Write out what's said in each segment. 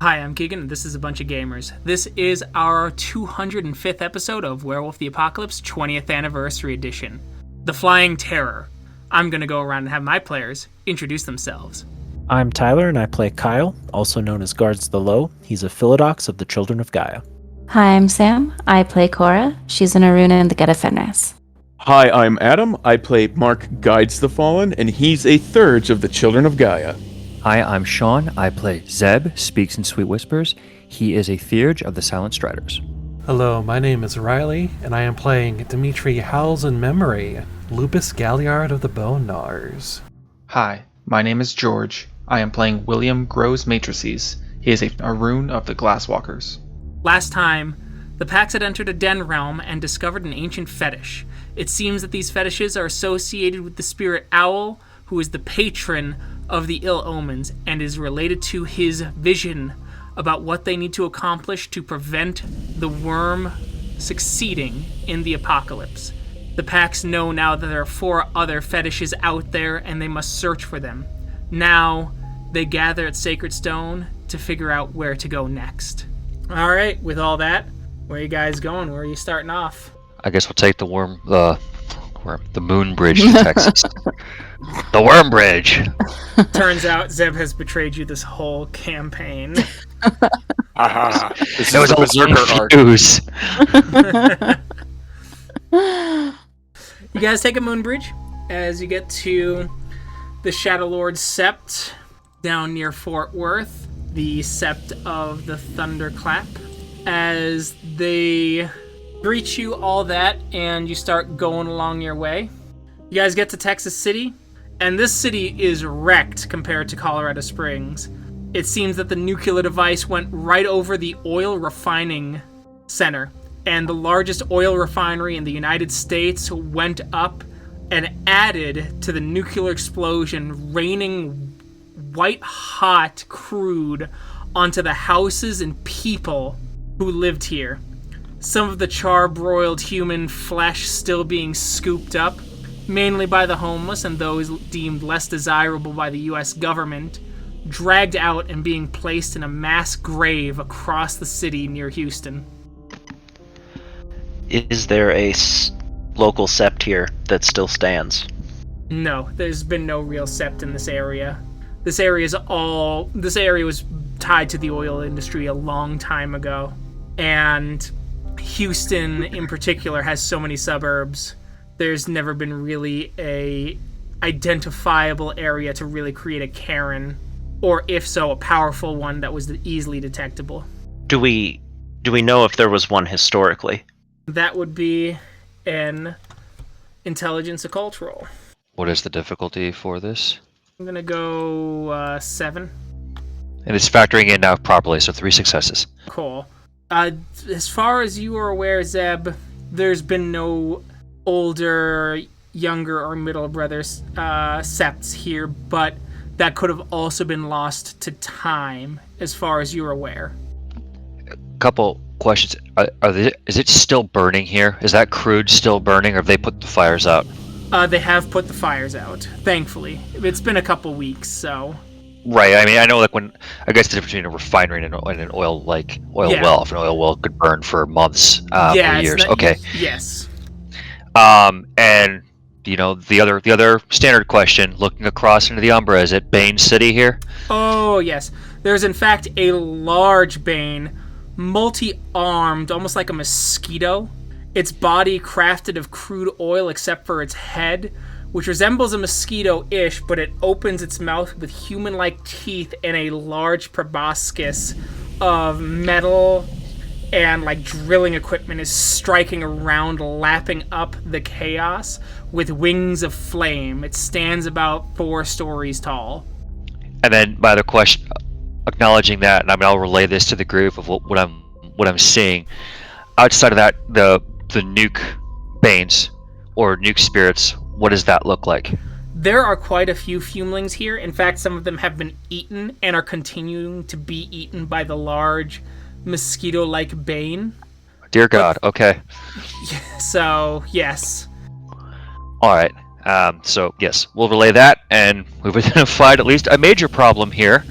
Hi, I'm Keegan, and this is A Bunch of Gamers. This is our 205th episode of Werewolf the Apocalypse 20th Anniversary Edition, The Flying Terror. I'm going to go around and have my players introduce themselves. I'm Tyler, and I play Kyle, also known as Guards the Low. He's a Philodox of the Children of Gaia. Hi, I'm Sam. I play Cora. She's an Aruna in the Geta Fenris. Hi, I'm Adam. I play Mark Guides the Fallen, and he's a Thurge of the Children of Gaia. Hi, I'm Sean. I play Zeb Speaks-in-Sweet-Whispers. He is a Theurge of the Silent Striders. Hello, my name is Riley, and I am playing Dimitri Howls-In-Memory, Lupus Galliard of the Bone Gnawers. Hi, my name is George. I am playing William Grows-Matrices. He is a rune of the Glasswalkers. Last time, the Pax had entered a den realm and discovered an ancient fetish. It seems that these fetishes are associated with the spirit Owl, who is the patron of the ill omens and is related to his vision about what they need to accomplish to prevent the worm succeeding in the apocalypse. The Pax know now that there are 4 other fetishes out there and they must search for them. Now, they gather at Sacred Stone to figure out where to go next. Alright, with all that, where are you guys going? Where are you starting off? I guess we'll take the Moon Bridge to Texas. The Worm Bridge! Turns out Zeb has betrayed you this whole campaign. Aha! This It was is a all Berserker arc. You guys take a moon bridge as you get to the Shadow Lord's Sept down near Fort Worth, the Sept of the Thunderclap. As they greet you, all that, and you start going along your way. You guys get to Texas City, and this city is wrecked compared to Colorado Springs. It seems that the nuclear device went right over the oil refining center, and the largest oil refinery in the United States went up and added to the nuclear explosion, raining white-hot crude onto the houses and people who lived here. Some of the charbroiled human flesh still being scooped up, mainly by the homeless and those deemed less desirable by the U.S. government, dragged out and being placed in a mass grave across the city near Houston. Is there a local sept here that still stands? No, there's been no real sept in this area. This area was tied to the oil industry a long time ago, and Houston in particular has so many suburbs. There's never been really a identifiable area to really create a cairn, or if so, a powerful one that was easily detectable. Do we know if there was one historically? That would be an intelligence occult roll. What is the difficulty for this? I'm gonna go 7. And it's factoring in now properly, so 3 successes. Cool. As far as you are aware, Zeb, there's been no older, younger, or middle brothers septs here, but that could have also been lost to time, as far as you're aware. Couple questions. Is it still burning here? Is that crude still burning, or have they put the fires out? They have put the fires out, thankfully. It's been a couple weeks, so... Right, I mean, I know I guess the difference between a refinery and an oil well. If an oil well could burn for months or years. Okay. Yes. And the other standard question, looking across into the Umbra, is it Bane City here? Oh yes, there's in fact a large Bane, multi-armed, almost like a mosquito. Its body crafted of crude oil except for its head, which resembles a mosquito-ish, but it opens its mouth with human-like teeth and a large proboscis of metal and drilling equipment is striking around, lapping up the chaos with wings of flame. It stands about 4 stories tall. And then my other question, acknowledging that, and I'll relay this to the group of what I'm seeing. Outside of that, the nuke banes or nuke spirits, what does that look like? There are quite a few fumelings here. In fact, some of them have been eaten and are continuing to be eaten by the large mosquito-like bane. Dear God, okay. So, yes. Alright, so yes, we'll relay that, and we've identified at least a major problem here.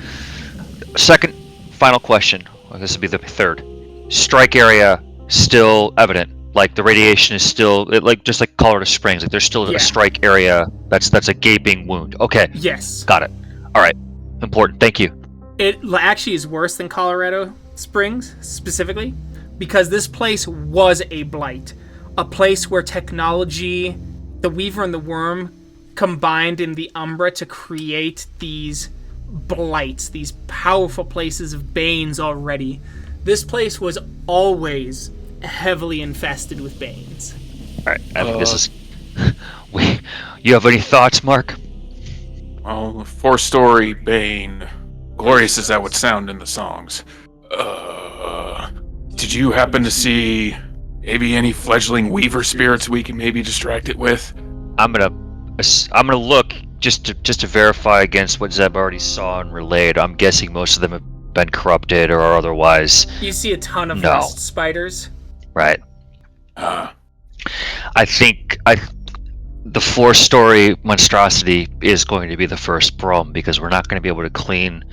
Second final question. Well, this will be the third. Strike area still evident. Like the radiation is still just like Colorado Springs. Like there's still Yeah. a strike area that's a gaping wound. Okay. Yes. Got it. All right. Important. Thank you. It actually is worse than Colorado Springs, specifically, because this place was a blight. A place where technology, the Weaver and the Worm, combined in the Umbra to create these blights, these powerful places of Banes already. This place was always heavily infested with Banes. All right. I think this is... You have any thoughts, Mark? Well, 4-story Bane. Glorious as that would sound in the songs. Did you happen to see maybe any fledgling Weaver spirits we can maybe distract it with? I'm gonna look just to verify against what Zeb already saw and relayed. I'm guessing most of them have been corrupted or are otherwise. You see a ton of No. rust spiders. Right. Ah, I think the 4-story monstrosity is going to be the first problem because we're not going to be able to clean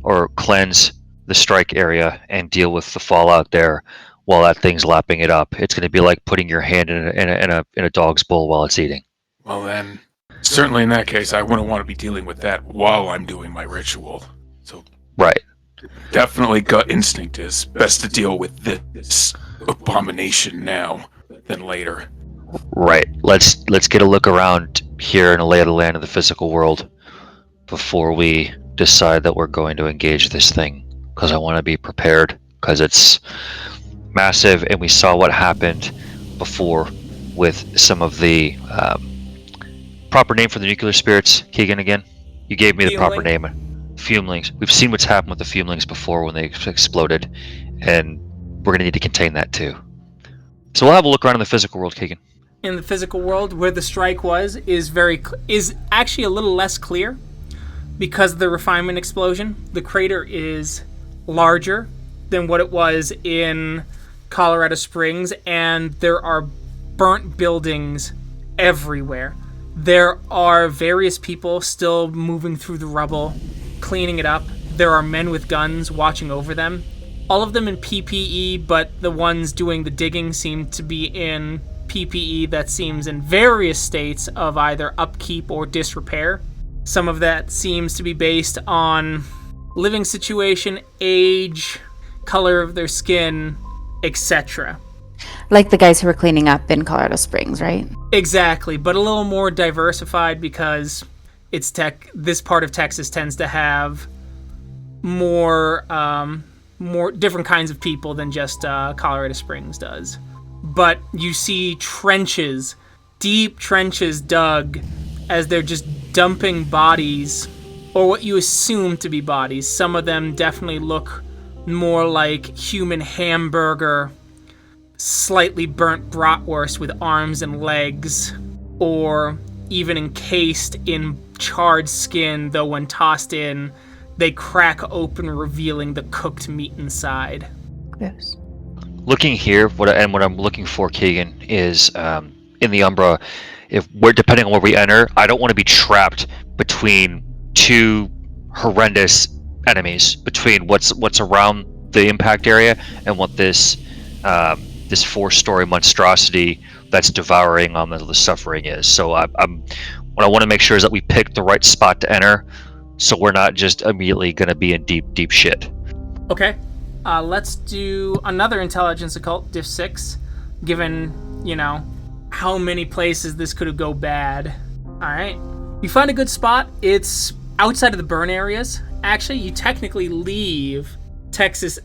or cleanse the strike area and deal with the fallout there while that thing's lapping it up. It's going to be like putting your hand in a dog's bowl while it's eating. well then, certainly in that case, I wouldn't want to be dealing with that while I'm doing my ritual. So Right. definitely gut instinct is best to deal with this abomination now than later. Right. Let's get a look around here in a lay of the land of the physical world before we decide that we're going to engage this thing. Because I want to be prepared. Because it's massive, and we saw what happened before with some of the proper name for the nuclear spirits. Keegan, again, you gave me the proper name. Fumelings. We've seen what's happened with the fumelings before when they exploded, and we're going to need to contain that too. So we'll have a look around in the physical world, Keegan. In the physical world, where the strike was, is actually a little less clear because of the refinement explosion. The crater is larger than what it was in Colorado Springs, and there are burnt buildings everywhere. There are various people still moving through the rubble, cleaning it up. There are men with guns watching over them. All of them in PPE, but the ones doing the digging seem to be in PPE that seems in various states of either upkeep or disrepair. Some of that seems to be based on living situation, age, color of their skin, etc. Like the guys who were cleaning up in Colorado Springs, right? Exactly, but a little more diversified because it's this part of Texas tends to have more different kinds of people than just Colorado Springs does. But you see trenches, deep trenches dug as they're just dumping bodies, or what you assume to be bodies. Some of them definitely look more like human hamburger, slightly burnt bratwurst with arms and legs, or even encased in charred skin, though when tossed in, they crack open, revealing the cooked meat inside. Gross. Looking here, what I'm looking for, Keegan, is in the Umbra. If we're depending on where we enter, I don't want to be trapped between two horrendous enemies, between what's around the impact area and what this 4-story monstrosity that's devouring on the suffering is. So what I want to make sure is that we pick the right spot to enter, so we're not just immediately going to be in deep shit. Okay. Let's do another intelligence occult, diff 6, given, how many places this could go bad. Alright. You find a good spot. It's outside of the burn areas. Actually, you technically leave Texas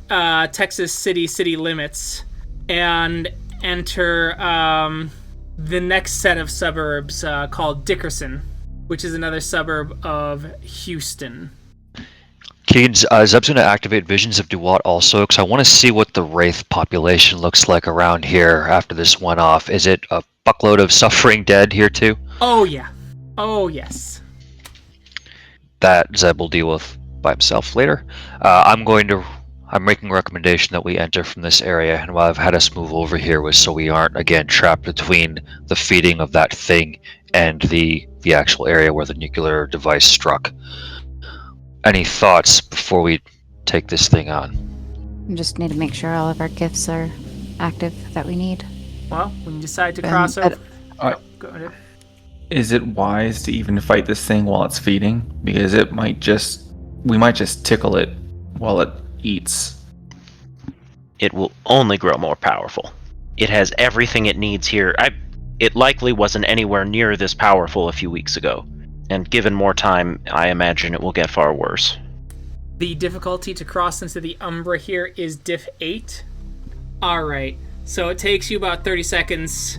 city limits and enter the next set of suburbs called Dickerson, which is another suburb of Houston. Keegan, Zeb's going to activate Visions of Duat also, because I want to see what the Wraith population looks like around here after this went off. Is it a buckload of suffering dead here too? Oh, yeah. Oh, yes. That Zeb will deal with by himself later. I'm making a recommendation that we enter from this area, and why I've had us move over here was so we aren't, again, trapped between the feeding of that thing and the actual area where the nuclear device struck. Any thoughts before we take this thing on. We just need to make sure all of our gifts are active that we need. Well, when you decide to cross over... go ahead. Is it wise to even fight this thing while it's feeding? Because we might just tickle it while it eats. It will only grow more powerful. It has everything it needs here. It likely wasn't anywhere near this powerful a few weeks ago. And given more time, I imagine it will get far worse. The difficulty to cross into the Umbra here is diff 8. Alright, so it takes you about 30 seconds,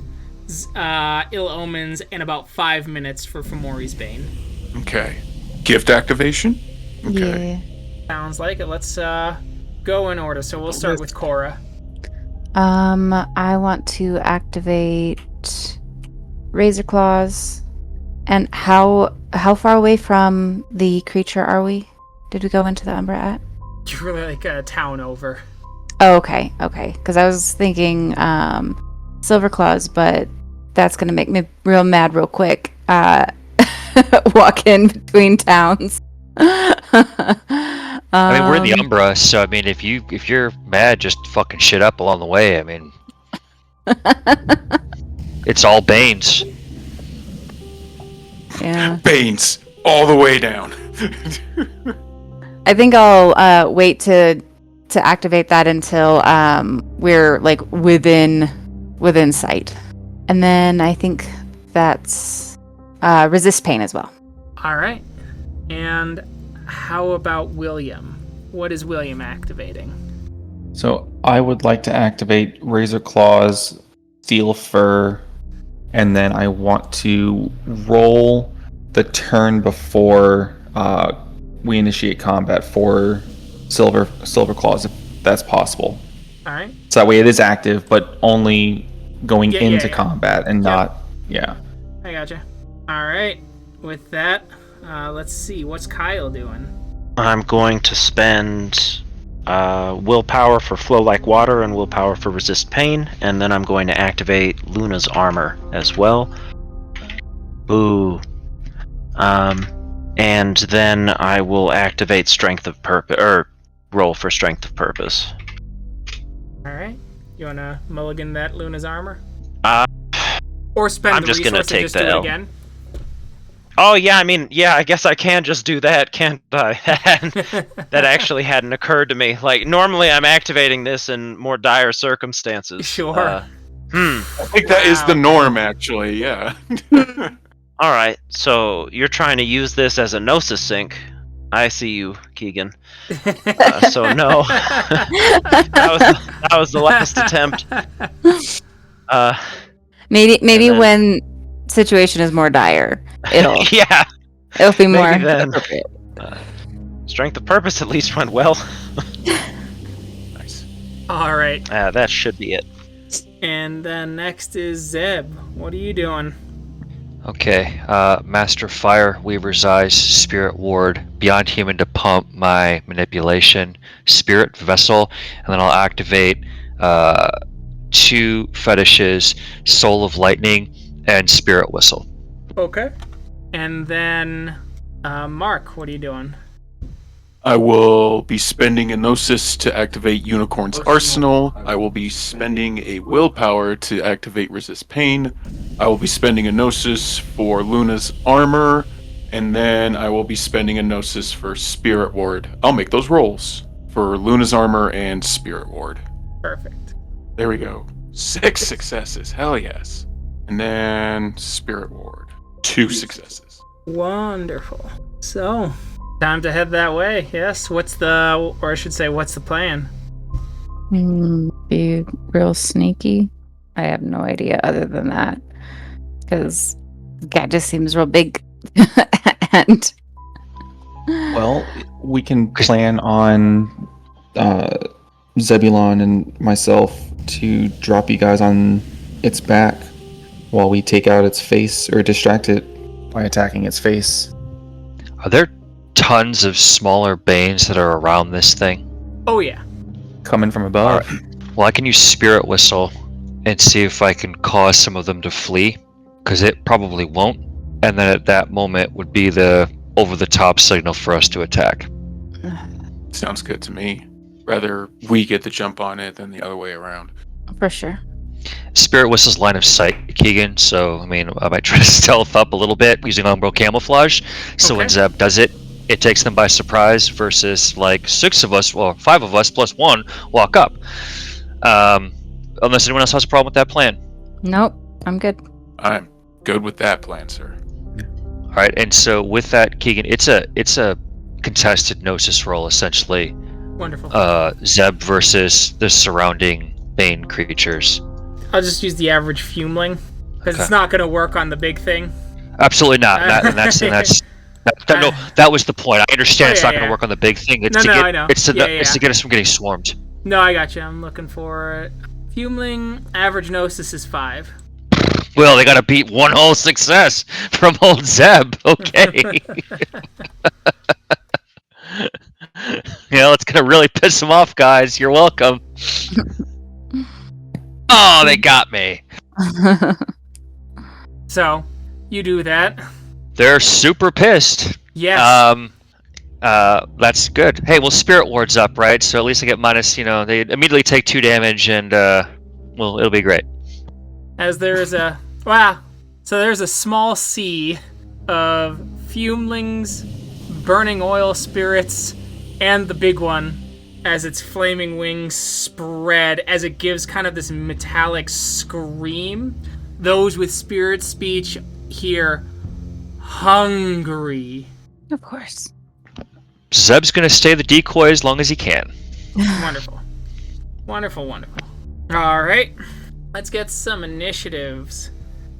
Ill Omens, and about 5 minutes for Fomori's Bane. Okay. Gift activation? Okay. Yeah. Sounds like it. Let's go in order. So we'll start with Cora. I want to activate Razor Claws. And how far away from the creature are we? Did we go into the Umbra at? You're really like a town over. Oh, okay. Because I was thinking Silver Claws, but that's gonna make me real mad real quick. Walk in between towns. I mean, we're in the Umbra, so I mean, if you're mad, just fucking shit up along the way. I mean, it's all Banes. Yeah. Banes, all the way down. I think I'll wait to activate that until we're like within sight, and then I think that's resist pain as well. All right. And how about William? What is William activating? So I would like to activate Razor Claws, Steel Fur, and then I want to roll the turn before we initiate combat for Silver Claws, if that's possible. All right. So that way it is active, but only going into yeah. combat and not. Yeah. I gotcha. All right. With that, let's see. What's Kyle doing? I'm going to spend willpower for flow like water and willpower for resist pain, and then I'm going to activate Luna's armor as well. Ooh. And then I will activate strength of purpose, or roll for strength of purpose. All right. You wanna mulligan that Luna's armor? Or spend I'm the just gonna resource and take just the do it L. again? Oh yeah, I mean, yeah, I guess I can just do that, can't I? That actually hadn't occurred to me. Like, normally I'm activating this in more dire circumstances. Sure. I think that is the norm, actually, yeah. Alright, so you're trying to use this as a Gnosis sync. I see you, Keegan. So no. that was the last attempt. Maybe when situation is more dire, it'll be more appropriate. Strength of purpose at least went well. Nice. All right. That should be it. And then next is Zeb. What are you doing? Okay, Master Fire, Weaver's Eyes, Spirit Ward, Beyond Human to pump my manipulation, Spirit Vessel, and then I'll activate 2 fetishes, Soul of Lightning, and Spirit Whistle. Okay. And then, Mark, what are you doing? I will be spending a Gnosis to activate Unicorn's Arsenal. I will be spending a Willpower to activate Resist Pain. I will be spending a Gnosis for Luna's Armor. And then I will be spending a Gnosis for Spirit Ward. I'll make those rolls for Luna's Armor and Spirit Ward. Perfect. There we go. 6 successes. Hell yes. And then Spirit Ward. 2 successes. Wonderful. So, time to head that way. Yes. What's the plan? Be real sneaky. I have no idea other than that, because the guy just seems real big. And Well, we can plan on Zebulon and myself to drop you guys on its back while we take out its face or distract it by attacking its face. Are there tons of smaller Banes that are around this thing? Oh yeah. Coming from above. Well, I can use Spirit Whistle and see if I can cause some of them to flee, because it probably won't. And then at that moment would be the over-the-top signal for us to attack. Sounds good to me. Rather we get the jump on it than the other way around. For sure. Spirit whistles line of sight, Keegan. So I mean, I might try to stealth up a little bit using umbral camouflage. So when Okay. Zeb does it, it takes them by surprise. Versus like 5 of us plus 1 walk up. Unless anyone else has a problem with that plan. Nope. I'm good. I'm good with that plan, sir. All right, and so with that, Keegan, it's a contested gnosis roll essentially. Wonderful. Zeb versus the surrounding Bane creatures. I'll just use the average fumeling because it's Okay. not going to work on the big thing. Absolutely not. That was the point. I understand it's yeah, not going to yeah. work on the big thing. It's No, to no, get I know. it's to Yeah, it's to yeah. get us from getting swarmed. No, I got you. I'm looking for it. Fumeling average gnosis is 5. Well, they got to beat one whole success from old Zeb. Okay. It's gonna really piss them off, guys. You're welcome. Oh, they got me. So, you do that. They're super pissed. Yes. That's good. Hey, well, Spirit Ward's up, right? So at least I get minus. They immediately take 2 damage, and well, it'll be great. As there's a so there's a small sea of fumelings, burning oil spirits, and the big one as its flaming wings spread as it gives kind of this metallic scream. Those with spirit speech hear hungry. Of course. Zeb's gonna stay the decoy as long as he can. Wonderful. Wonderful. All right. Let's get some initiatives,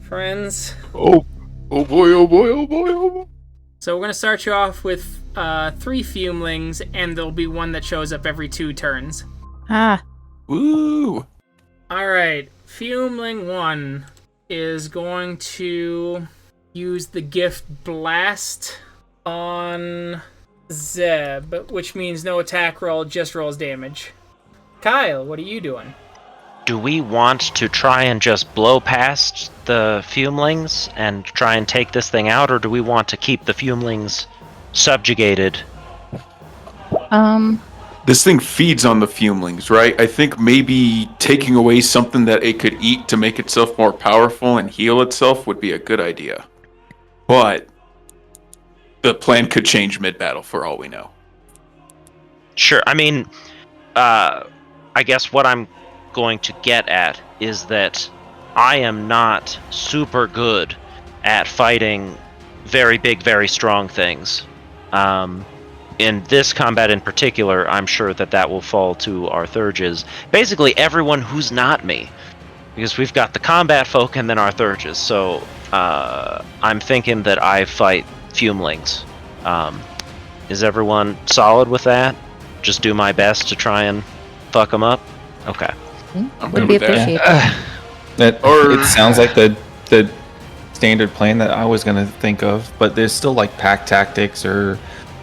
friends. Oh boy, oh boy, oh boy, oh boy. So we're going to start you off with 3 fumelings, and there'll be one that shows up every 2 turns. Woo! All right. Fumeling 1 is going to use the gift Blast on Zeb, which means no attack roll, just rolls damage. Kyle, what are you doing? Do we want to try and just blow past the fumelings and try and take this thing out, or do we want to keep the fumelings subjugated? This thing feeds on the fumelings, right? I think maybe taking away something that it could eat to make itself more powerful and heal itself would be a good idea. But the plan could change mid-battle for all we know. Sure. I mean, I guess what I'm going to get at is that I am not super good at fighting very big, very strong things. In this combat in particular, I'm sure that will fall to our Thurges. Basically, everyone who's not me. Because we've got the combat folk and then our Thurges. So, I'm thinking that I fight fumelings. Is everyone solid with that? Just do my best to try and fuck them up? Okay. I'm Would good be with that. appreciated. It sounds like the standard plan that I was gonna think of, but there's still like pack tactics or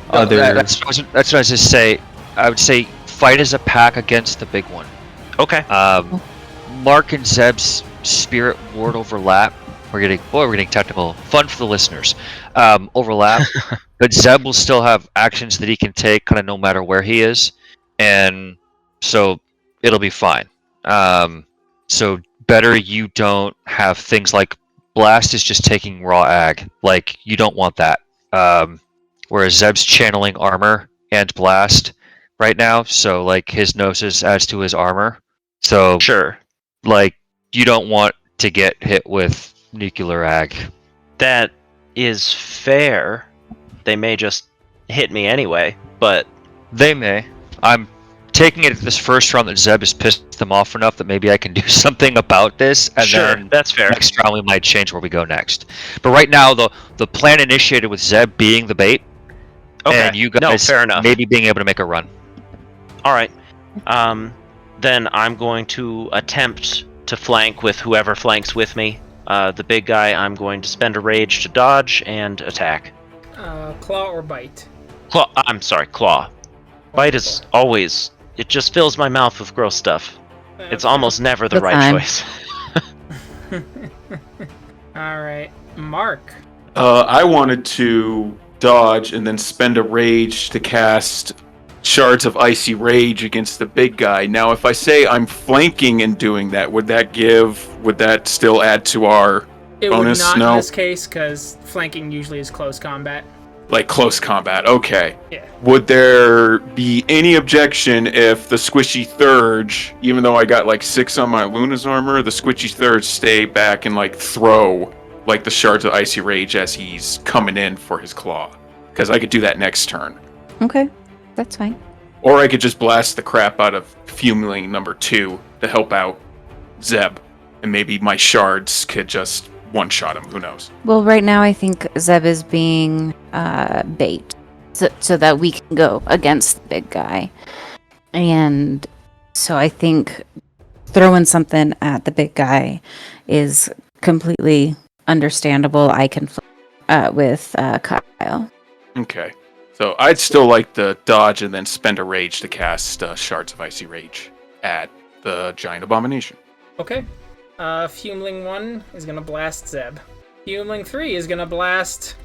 other. That's what I was just say. I would say fight as a pack against the big one. Okay. Mark and Zeb's spirit ward overlap. We're getting technical. Fun for the listeners. Overlap, but Zeb will still have actions that he can take, kind of no matter where he is, and so it'll be fine. So better you don't have things like Blast is just taking raw ag. Like, you don't want that. Whereas Zeb's channeling armor and Blast right now, so like his gnosis adds to his armor. So Sure. like you don't want to get hit with nuclear ag. That is fair. They may just hit me anyway, but They may. I'm taking it this first round that Zeb has pissed them off enough that maybe I can do something about this, and sure, then that's fair. next round we might change where we go next. But right now, the plan initiated with Zeb being the bait, Okay. and you guys No, fair enough. maybe being able to make a run. All right. Then I'm going to attempt to flank with whoever flanks with me. The big guy, I'm going to spend a rage to dodge and attack. Claw or bite? Claw. I'm sorry, claw. Bite is always. It just fills my mouth with gross stuff. It's almost never the Good right time. choice. All right, Mark. I wanted to dodge and then spend a rage to cast Shards of Icy Rage against the big guy. Now, if I say I'm flanking and doing that, would that still add to our It bonus? would not No? in this case, because flanking usually is close combat. Like close combat, okay. Yeah. Would there be any objection if the Squishy Thurge, even though I got like 6 on my Luna's armor, the Squishy Thurge stay back and like throw like the Shards of Icy Rage as he's coming in for his claw? Because I could do that next turn. Okay, that's fine. Or I could just blast the crap out of Fumeling number 2 to help out Zeb. And maybe my shards could just one-shot him, who knows? Well, right now I think Zeb is being bait, so that we can go against the big guy. And so I think throwing something at the big guy is completely understandable. I can with Kyle. Okay. So I'd still like to dodge and then spend a rage to cast Shards of Icy Rage at the Giant Abomination. Okay. Fumeling 1 is going to blast Zeb. Fumeling 3 is going to blast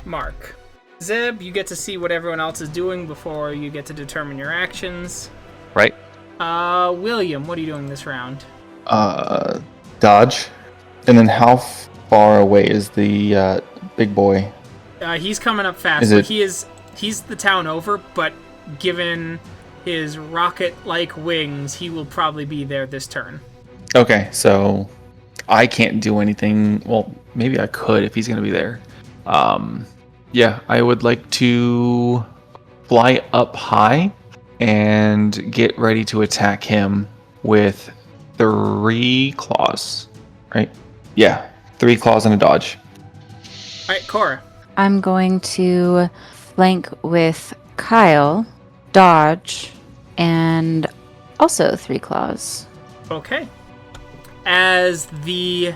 Mark. Zeb, you get to see what everyone else is doing before you get to determine your actions. Right. William, what are you doing this round? Dodge. And then how far away is the big boy? He's coming up fast. Is So it- he's the town over, but given his rocket-like wings, he will probably be there this turn. Okay, so I can't do anything. Well, maybe I could if he's going to be there. Yeah, I would like to fly up high and get ready to attack him with 3 claws. Right? Yeah, 3 claws and a dodge. All right, Cora. I'm going to flank with Kyle, dodge, and also 3 claws. Okay. As the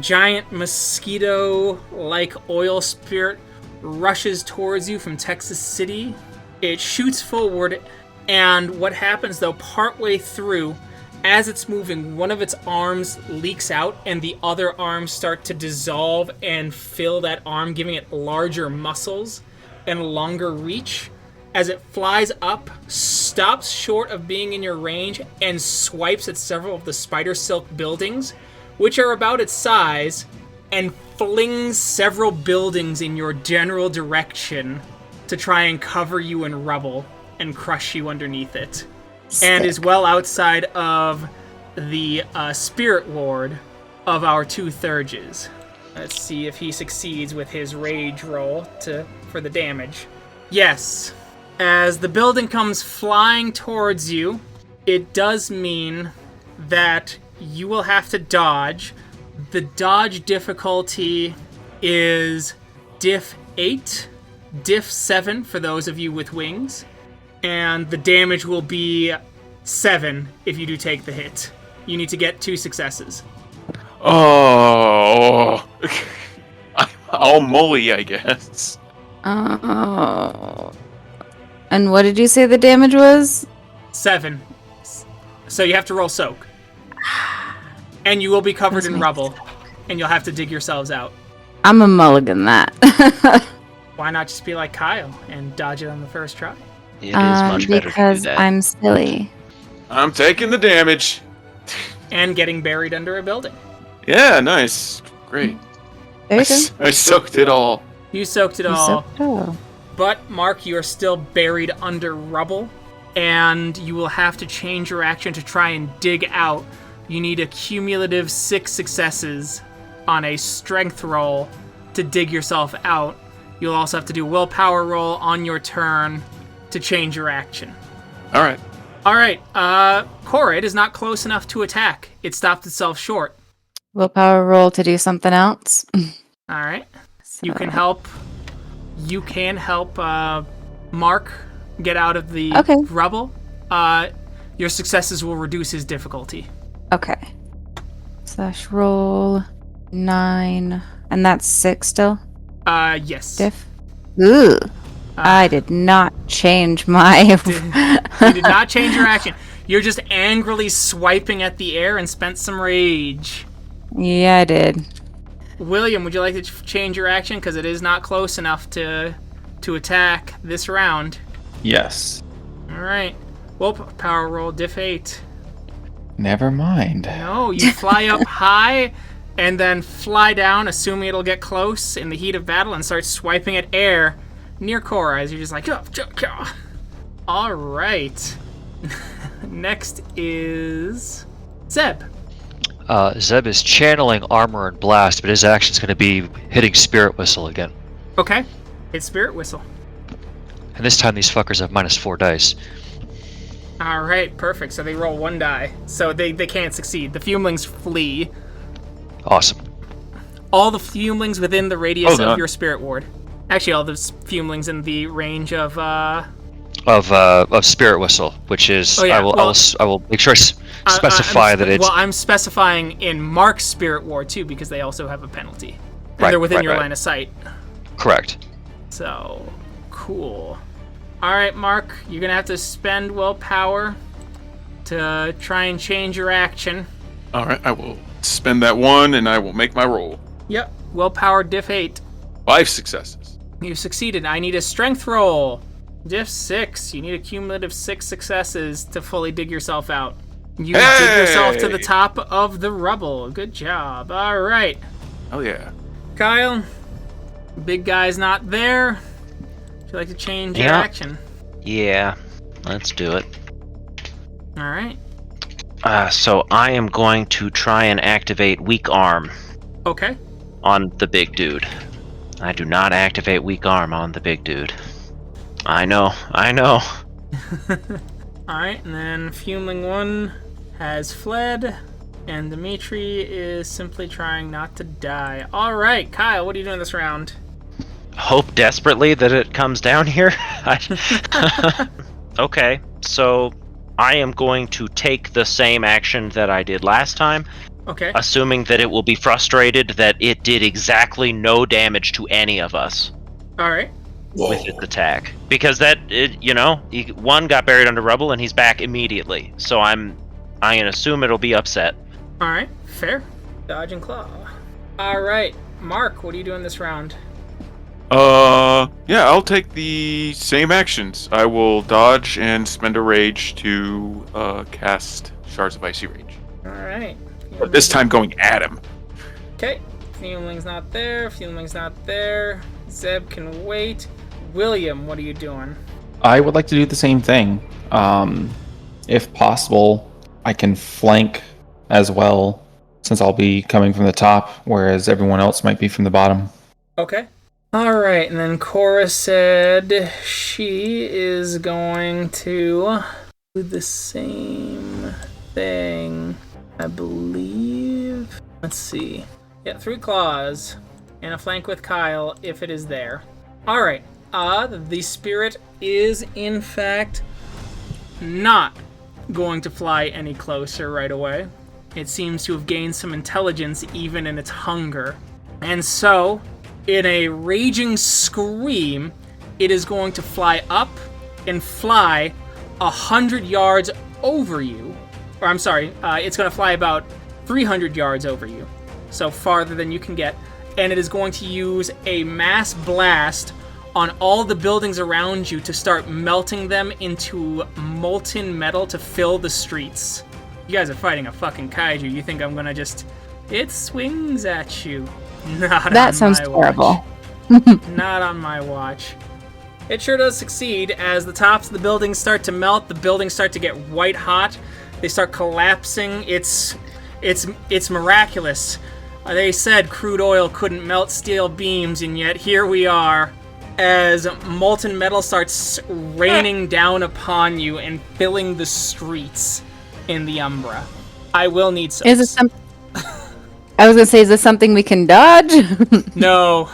giant mosquito-like oil spirit rushes towards you from Texas City, it shoots forward, and what happens though, partway through, as it's moving, one of its arms leaks out and the other arms start to dissolve and fill that arm, giving it larger muscles and longer reach. As it flies up, stops short of being in your range, and swipes at several of the spider silk buildings, which are about its size, and flings several buildings in your general direction to try and cover you in rubble and crush you underneath it. And is well outside of the spirit ward of our 2 Thurges. Let's see if he succeeds with his rage roll for the damage. Yes. As the building comes flying towards you, it does mean that you will have to dodge. The dodge difficulty is diff 8, diff 7 for those of you with wings, and the damage will be 7 if you do take the hit. You need to get 2 successes. Oh, I'll molly, I guess. Oh. And what did you say the damage was? 7. So you have to roll soak. And you will be covered in rubble, and you'll have to dig yourselves out. I'm a mulligan that. Why not just be like Kyle and dodge it on the first try? It is much better to do because that. I'm silly. I'm taking the damage. And getting buried under a building. Yeah, nice. Great. There you go. I soaked it all. You soaked it You all. sucked all. But, Mark, you are still buried under rubble, and you will have to change your action to try and dig out. You need a cumulative 6 successes on a strength roll to dig yourself out. You'll also have to do a willpower roll on your turn to change your action. All right. All right, Cora, it is not close enough to attack. It stopped itself short. Willpower roll to do something else. All right. So, You can help Mark get out of the Okay. rubble. Your successes will reduce his difficulty. Okay. Slash roll 9. And that's 6 still? Yes. Diff? Ooh. I did not change my... You did not change your action. You're just angrily swiping at the air and spent some rage. Yeah, I did. William, would you like to change your action? Because it is not close enough to attack this round. Yes. All right. Willpower roll, diff 8. Never mind. No, you fly up high and then fly down, assuming it'll get close in the heat of battle, and start swiping at air near Cora as you're just like, all right. Next is Zeb. Zeb is channeling Armor and Blast, but his action's going to be hitting Spirit Whistle again. Okay. Hit Spirit Whistle. And this time these fuckers have -4 dice. All right, perfect. So they roll 1 die. So they can't succeed. The fumelings flee. Awesome. All the fumelings within the radius no. of your spirit ward. Actually, all the fumelings in the range of Spirit Whistle, which is yeah, I will make sure I specify that it's. Well, I'm specifying in Mark's spirit ward too, because they also have a penalty. And they're within your line of sight. Correct. So, cool. All right, Mark, you're gonna have to spend willpower to try and change your action. All right, I will spend that 1, and I will make my roll. Yep, willpower diff 8. 5 successes. You succeeded. I need a strength roll. Diff 6. You need a cumulative 6 successes to fully dig yourself out. You dig yourself to the top of the rubble. Good job. All right. Oh yeah. Kyle, big guy's not there. Would you like to change your action? Yeah, let's do it. All right. So I am going to try and activate Weak Arm Okay. on the big dude. I do not activate Weak Arm on the big dude. I know. All right, and then Fumeling 1 has fled, and Dimitri is simply trying not to die. All right, Kyle, what are you doing this round? Hope desperately that it comes down here. Okay, so I am going to take the same action that I did last time, Okay. assuming that it will be frustrated that it did exactly no damage to any of us All right. with its attack. Because one got buried under rubble and he's back immediately. So I'm gonna assume it'll be upset. All right, fair. Dodge and claw. All right, Mark, what are you doing this round? Yeah, I'll take the same actions. I will dodge and spend a rage to cast Shards of Icy Rage. All right. But this time going at him. Okay. Fumeling's not there. Fumeling's not there. Zeb can wait. William, what are you doing? I would like to do the same thing. If possible, I can flank as well, since I'll be coming from the top, whereas everyone else might be from the bottom. Okay. All right, and then Cora said she is going to do the same thing, I believe. Let's see. Yeah, 3 claws and a flank with Kyle if it is there. All right. The spirit is in fact not going to fly any closer right away. It seems to have gained some intelligence even in its hunger. And so, in a raging scream, it is going to fly up and fly 100 yards over you. Or I'm sorry, it's going to fly about 300 yards over you. So farther than you can get. And it is going to use a mass blast on all the buildings around you to start melting them into molten metal to fill the streets. You guys are fighting a fucking kaiju. You think I'm gonna just... It swings at you. Not That on sounds my terrible. Watch. Not on my watch. It sure does succeed. As the tops of the buildings start to melt, the buildings start to get white hot. They start collapsing. It's miraculous. They said crude oil couldn't melt steel beams, and yet here we are. As molten metal starts raining down upon you and filling the streets in the Umbra. I will need some. Is it I was gonna say, is this something we can dodge? No.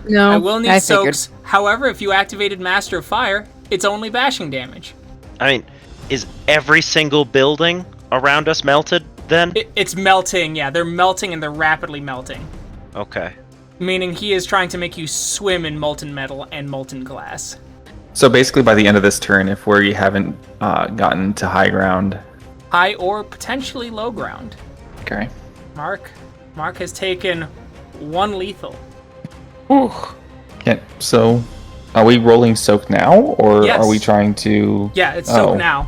No. I will need figured. soaks. However, if you activated Master of Fire, it's only bashing damage. I mean, is every single building around us melted then? It's melting, yeah. They're melting and they're rapidly melting. Okay. Meaning he is trying to make you swim in molten metal and molten glass. So basically, by the end of this turn, if we haven't gotten to high ground... High or potentially low ground. Okay. Mark has taken 1 lethal. Yeah, so Are we rolling soak now, or Yes. are we trying to? Yeah, it's Oh. soak now.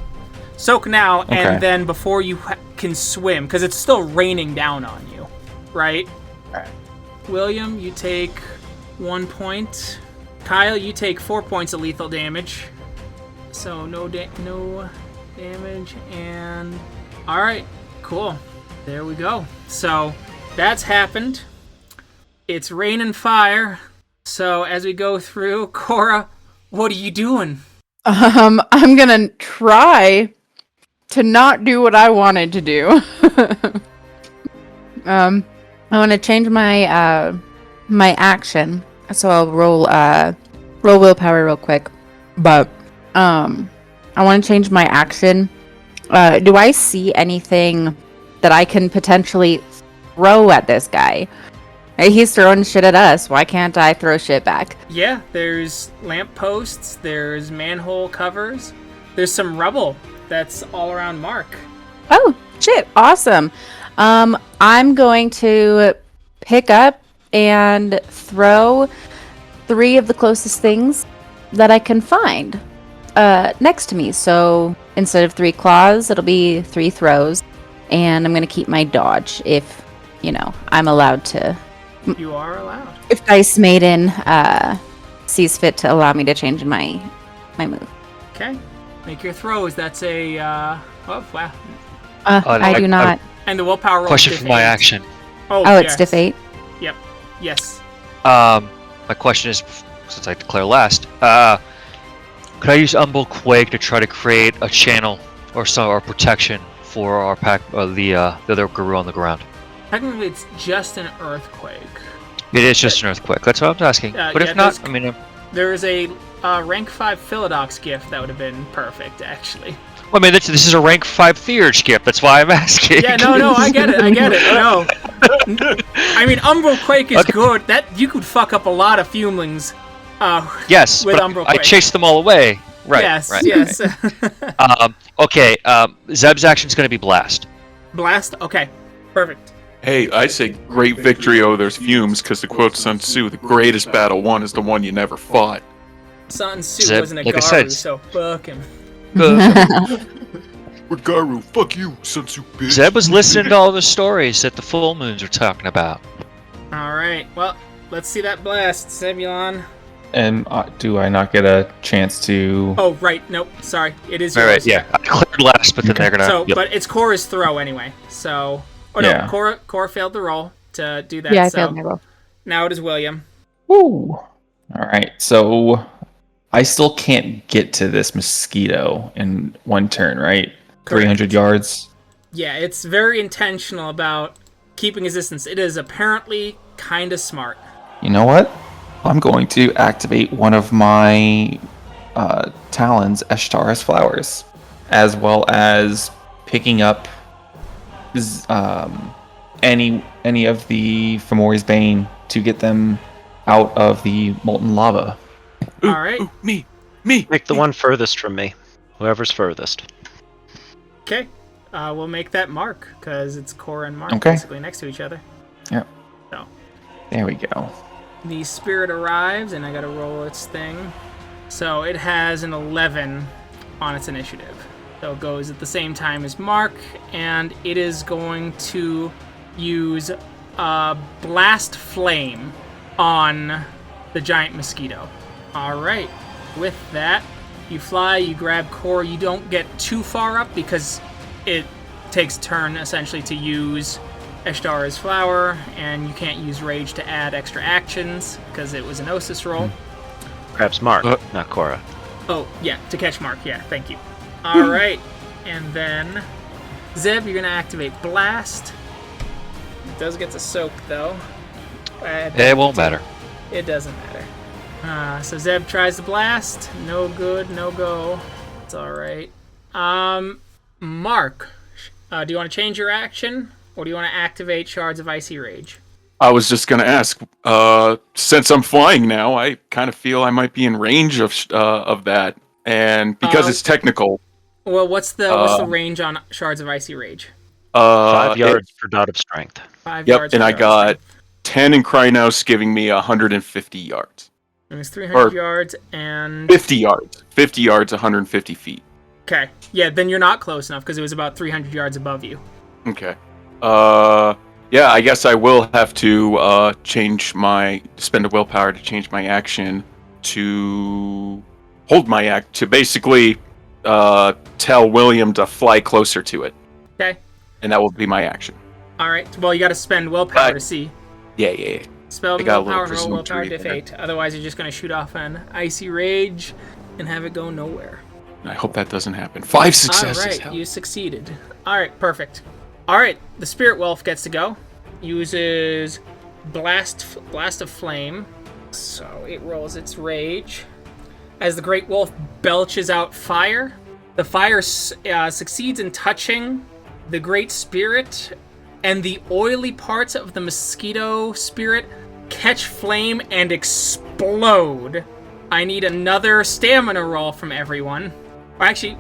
Soak now, Okay. and then before you can swim, because it's still raining down on you, right? Alright. William, you take 1 point. Kyle, you take 4 points of lethal damage. So no damage, and all right, cool. There we go. So that's happened. It's rain and fire. So as we go through, Cora, what are you doing? I'm gonna try to not do what I wanted to do. I want to change my my action, so I'll roll willpower real quick. But I want to change my action. Do I see anything that I can potentially throw at this guy? He's throwing shit at us. Why can't I throw shit back? Yeah, there's lampposts, there's manhole covers, there's some rubble that's all around Mark. Oh, shit. Awesome. I'm going to pick up and throw 3 of the closest things that I can find next to me. So instead of 3 claws, it'll be 3 throws. And I'm going to keep my dodge if, I'm allowed to. You are allowed. If Dice Maiden sees fit to allow me to change my move. Okay. Make your throws. That's a, oh, wow. I do not. And the willpower roll. Question for my action. Oh, yes. it's diff 8. Yep. Yes. My question is, since I declare last, could I use Umbral Quake to try to create a channel or protection for our pack, the other guru on the ground? Technically, it's just an earthquake. It is just an earthquake. That's what I'm asking. But yeah, if not, I mean, there is a rank 5 Philodox gift that would have been perfect, actually. well, I mean, this is a rank 5 Theurge gift. That's why I'm asking. Yeah, no, I get it. No. I mean, Umbral Quake is good. That you could fuck up a lot of Fumelings. Yes, with but Umbral I Quake. chased them all away. Right. Yes. Right, Yes. Right. Okay. Zeb's action is going to be blast. Blast. Okay. Perfect. Hey, I say great victory over there's fumes, because to quote Sun Tzu, the greatest battle won is the one you never fought. Sun Tzu Zeb, wasn't a like I Garu, said- so fuck him. We're Garu, fuck you, Sun Tzu bitch. Zeb was listening to all the stories that the full moons were talking about. All right. Well, let's see that blast, Zebulon. And do I not get a chance to? Oh, right. Nope. Sorry. It is All yours. right. Yeah. I declared last, but then they're gonna. So, Yep. but it's Cora's throw anyway. So, oh no, Yeah. Cora failed the roll to do that. Yeah, I so failed my roll. now it is William. Woo! All right, so I still can't get to this mosquito in one turn, right? Correct. 300 yards. Yeah, it's very intentional about keeping his distance. It is apparently kind of smart. You know what? I'm going to activate one of my talons, Eshtar's Flowers, as well as picking up any of the Fomori's Bane to get them out of the molten lava. Ooh, All right. ooh, me. Pick the one furthest from me. Whoever's furthest. Okay. We'll make that Mark because it's Cora and Mark Okay. basically next to each other. Yep. So There we go. the spirit arrives, and I gotta roll its thing. So it has an 11 on its initiative. So it goes at the same time as Mark, and it is going to use Blast Flame on the giant mosquito. All right. With that, you fly, you grab Cora. You don't get too far up because it takes a turn essentially to use Eshtar's Flower, and you can't use Rage to add extra actions because it was an Osis roll. Perhaps Mark, not Cora. Oh, yeah, to catch Mark. Yeah, thank you. All right. And then, Zeb, you're going to activate Blast. It does get to soak, though. It won't matter. It doesn't matter. So Zeb tries to blast. No good, no go. It's all right. Mark, do you want to change your action, or do you want to activate Shards of Icy Rage? I was just gonna ask, since I'm flying now, I kind of feel I might be in range of that, and because it's technical. Well, what's the range on Shards of Icy Rage? 5 yards per dot of strength. 5 Yep, yards. and per I dot got strength. 10 in Krynos, giving me 150 yards. It was 300 Or- yards and... 50 yards. 50 yards, 150 feet. Okay. Yeah, then you're not close enough because it was about 300 yards above you. Okay. Yeah, I guess I will have to spend a willpower to change my action to hold my act to basically tell William to fly closer to it. Okay. And that will be my action. All right. Well, you got to spend willpower to see. Yeah. Spell I got a little willpower and roll willpower presumptory diff there. 8. Otherwise, you're just going to shoot off an icy rage and have it go nowhere. I hope that doesn't happen. 5 successes. All right, hell. you succeeded. All right, perfect. All right, the Spirit Wolf gets to go. Uses Blast of Flame. So it rolls its rage. As the Great Wolf belches out fire, the fire succeeds in touching the Great Spirit, and the oily parts of the Mosquito Spirit catch flame and explode. I need another stamina roll from everyone. Or actually,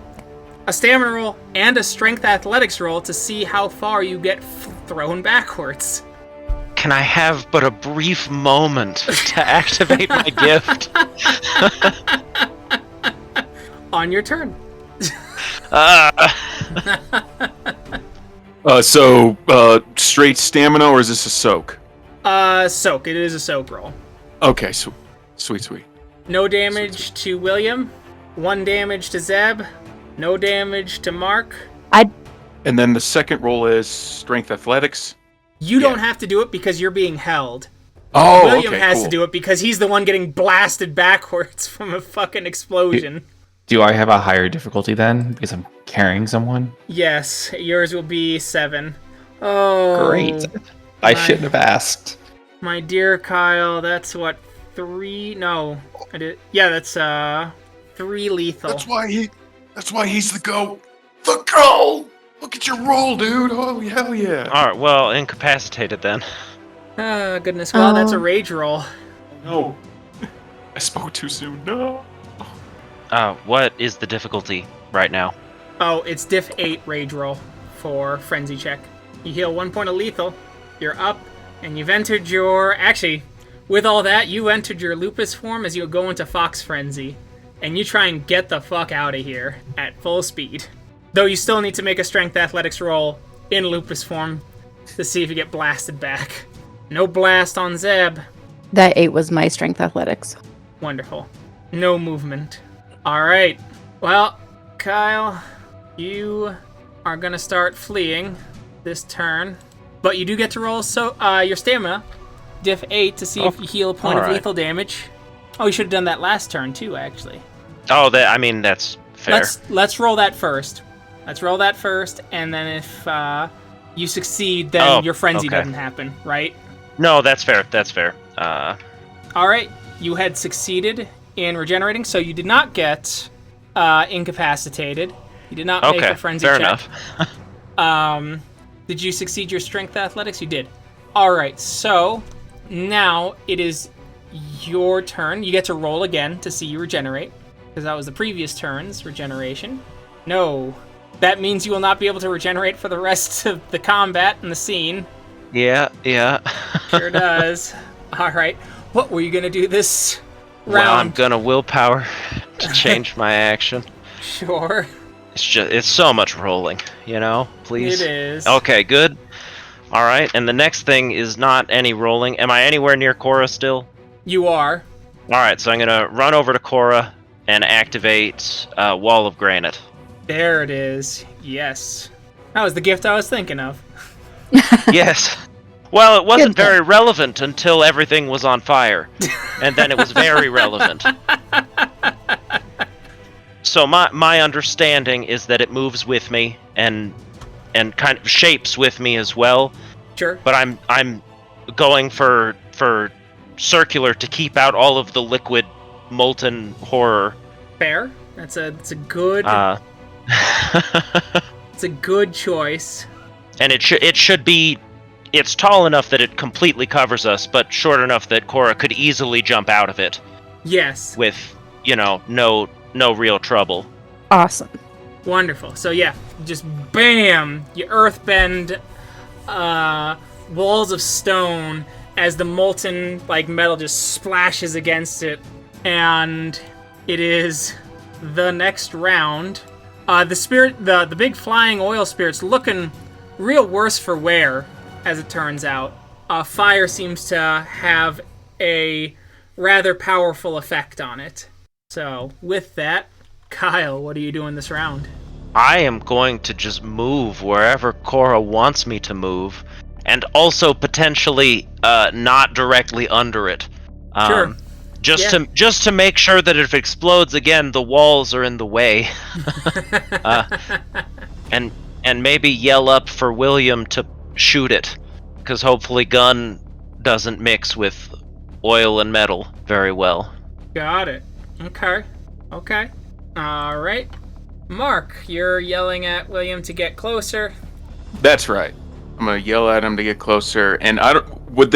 a stamina roll and a strength athletics roll to see how far you get thrown backwards. Can I have but a brief moment to activate my gift? On your turn. Straight stamina, or is this a soak? Soak. It is a soak roll. Okay, sweet. No damage to William. 1 damage to Zeb. No damage to Mark. And then the second roll is strength athletics. You don't have to do it because you're being held. Oh, William okay, has cool. to do it because he's the one getting blasted backwards from a fucking explosion. Do I have a higher difficulty then because I'm carrying someone? Yes, yours will be 7. Oh, Great. I shouldn't have asked. my dear Kyle, that's what, 3? No, I did. Yeah, that's 3 lethal. That's why he's the GOAT. The GOAT! Look at your roll, dude. Oh, hell yeah. Alright, well, incapacitated then. Ah, goodness. Well, that's a rage roll. No. I spoke too soon. No. What is the difficulty right now? Oh, it's diff 8 rage roll for frenzy check. You heal 1 point of lethal. You're up, and you've entered your... Actually, with all that, you entered your lupus form as you go into Fox Frenzy. And you try and get the fuck out of here at full speed. Though you still need to make a strength athletics roll in lupus form to see if you get blasted back. No blast on Zeb. That 8 was my strength athletics. Wonderful. No movement. Alright. Well, Kyle, you are gonna start fleeing this turn. But you do get to roll your stamina, diff 8, to see if you heal a point of lethal damage. Oh, you should have done that last turn too, actually. Oh, that's fair. Let's roll that first. And then if you succeed, then your frenzy doesn't happen, right? No, that's fair. Alright, you had succeeded in regenerating, so you did not get incapacitated. You did not make a frenzy fair check. enough. Did you succeed your strength athletics? You did. Alright, so now it is your turn. You get to roll again to see you regenerate, because that was the previous turn's regeneration. No. That means you will not be able to regenerate for the rest of the combat and the scene. Yeah. Sure does. Alright. What were you going to do this round? Well, I'm gonna willpower to change my action. Sure. It's so much rolling, please. It is. Okay, good. Alright, and the next thing is not any rolling. Am I anywhere near Cora still? You are. Alright, so I'm gonna run over to Cora and activate Wall of Granite. There it is. Yes. That was the gift I was thinking of. Yes. Well, it wasn't very relevant until everything was on fire. And then it was very relevant. So my understanding is that it moves with me and kind of shapes with me as well. Sure. But I'm going for circular to keep out all of the liquid molten horror. Fair. It's a good it's a good choice. And it should be, it's tall enough that it completely covers us, but short enough that Cora could easily jump out of it. Yes. With, no real trouble. Awesome. Wonderful. So yeah, just bam, you earthbend walls of stone as the molten metal just splashes against it And it is the next round. The big flying oil spirit's looking real worse for wear, as it turns out. Fire seems to have a rather powerful effect on it. So, with that, Kyle, what are you doing this round? I am going to just move wherever Cora wants me to move, and also potentially not directly under it. Sure. Just to make sure that if it explodes again, the walls are in the way. And maybe yell up for William to shoot it, because hopefully gun doesn't mix with oil and metal very well. Got it. Okay. All right. Mark, you're yelling at William to get closer. That's right. I'm gonna yell at him to get closer. And would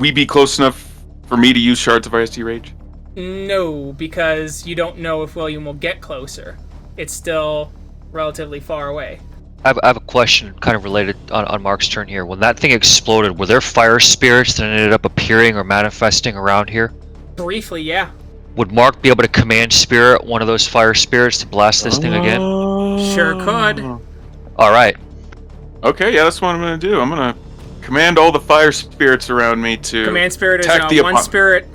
we be close enough for me to use Shards of Icy Rage? No, because you don't know if William will get closer. It's still relatively far away. I have a question kind of related on Mark's turn here. When that thing exploded, were there fire spirits that ended up appearing or manifesting around here? Briefly, yeah. Would Mark be able to command spirit one of those fire spirits to blast this thing again? Sure could. All right. Okay, yeah, that's what I'm gonna do. I'm gonna command all the fire spirits around me to command spirit attack is one spirit.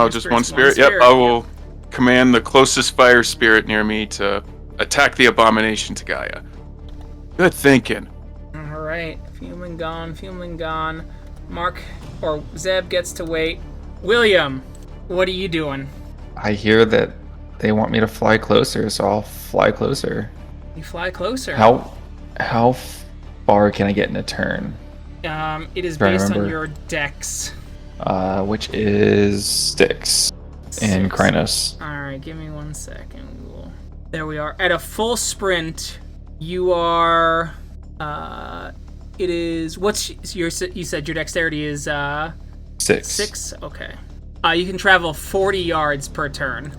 Just one spirit? Yep, I will command the closest fire spirit near me to attack the abomination to Gaia. Good thinking. All right, Fuming gone. Mark or Zeb gets to wait. William, what are you doing? I hear that they want me to fly closer, so I'll fly closer. You fly closer. How far can I get in a turn? It is based on your dex. Which is 6 in Krynos. Alright, give me 1 second. There we are. At a full sprint, you are... it is... you said your dexterity is... 6. 6? Okay. You can travel 40 yards per turn.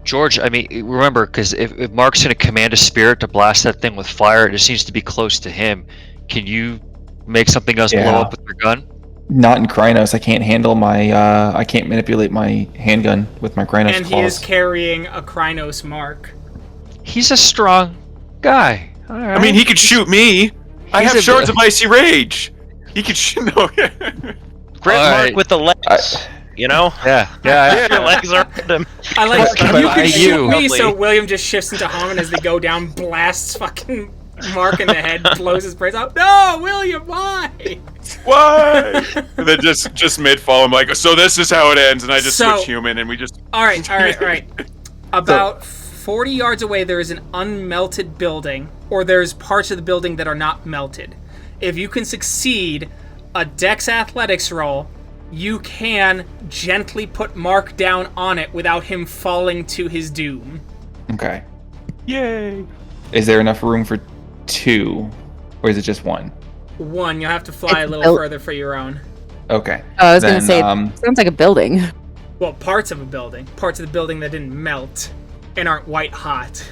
George, I mean, remember, because if Mark's going to command a spirit to blast that thing with fire, it just needs to be close to him. Can you make something else blow up with your gun? Not in Krynos. I can't handle my, I can't manipulate my handgun with my Krynos And claws. he is carrying a Krynos mark. He's a strong guy. All right. I mean, he could shoot me. I have Shards of Icy Rage. He could shoot... No. Grip Mark with the legs. You know? Yeah. Your legs around him. I like, you can shoot me, Lovely. so William just shifts into Hammond as they go down, blasts fucking Mark in the head, blows his brains out. No, William, why? Why? And then just mid-fall, I'm like, so this is how it ends, and I just switch human, and we just... All right. About 40 yards away, there is an unmelted building, or there's parts of the building that are not melted. If you can succeed a Dex Athletics roll, you can gently put Mark down on it without him falling to his doom. Okay. Yay! Is there enough room for 2, or is it just 1? 1, you'll have to fly a little further for your own. Okay. Oh, I was going to say, sounds like a building. Well, parts of a building. Parts of the building that didn't melt and aren't white hot.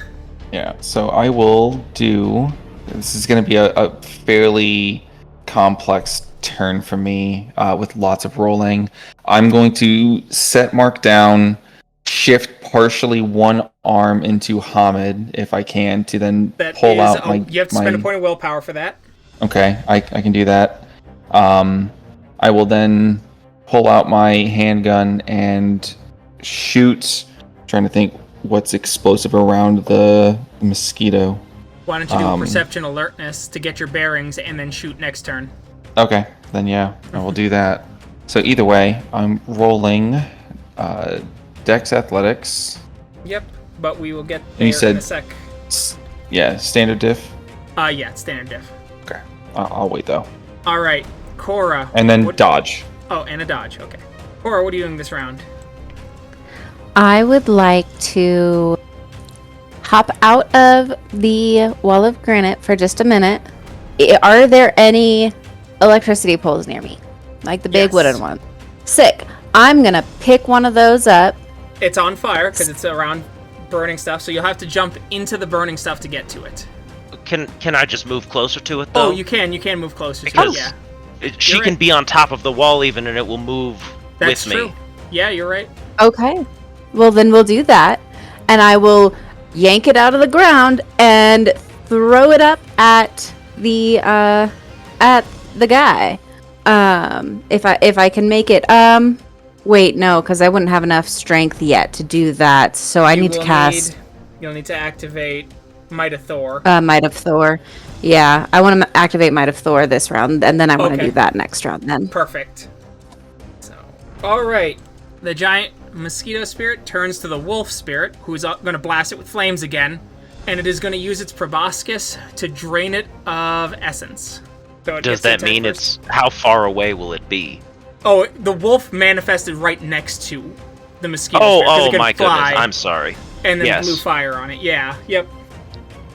Yeah, so I will do... This is going to be a fairly complex turn for me with lots of rolling. I'm going to set Mark down, shift partially one arm into Hamid if I can, to then pull out my... You have to spend a point of willpower for that. Okay, I can do that. I will then pull out my handgun and shoot. Trying to think what's explosive around the mosquito. Why don't you do a perception alertness to get your bearings and then shoot next turn? Okay, then yeah, I will do that. So either way, I'm rolling Dex Athletics. Yep, but we will get there in a sec. Yeah, standard diff? Yeah, it's standard diff. Okay, I'll wait though. Alright, Cora. And then dodge. Oh, and a dodge, okay. Cora, what are you doing this round? I would like to hop out of the wall of granite for just a minute. Are there any electricity poles near me? Like the big wooden one? Sick. I'm going to pick one of those up. It's on fire because it's around burning stuff, so you'll have to jump into the burning stuff to get to it. Can I just move closer to it, though? Oh, you can move closer to it, yeah. She You're can right. be on top of the wall even, and it will move That's with true. me. Yeah, you're right. Okay. Well, then we'll do that. And I will yank it out of the ground and throw it up at the guy. If I can make it. Wait, no, because I wouldn't have enough strength yet to do that. So I need to cast You'll need to activate Might of Thor. Might of Thor. Yeah, I want to activate Might of Thor this round, and then I want to Okay. do that next round then. Perfect. So, all right. The giant mosquito spirit turns to the wolf spirit, who's going to blast it with flames again, and it is going to use its proboscis to drain it of essence. So it Does gets to that attack mean first. it's how far away will it be? Oh, the wolf manifested right next to the mosquito spirit. 'cause it Oh could my fly, goodness! I'm sorry. and then yes. blew fire on it. Yeah. Yep.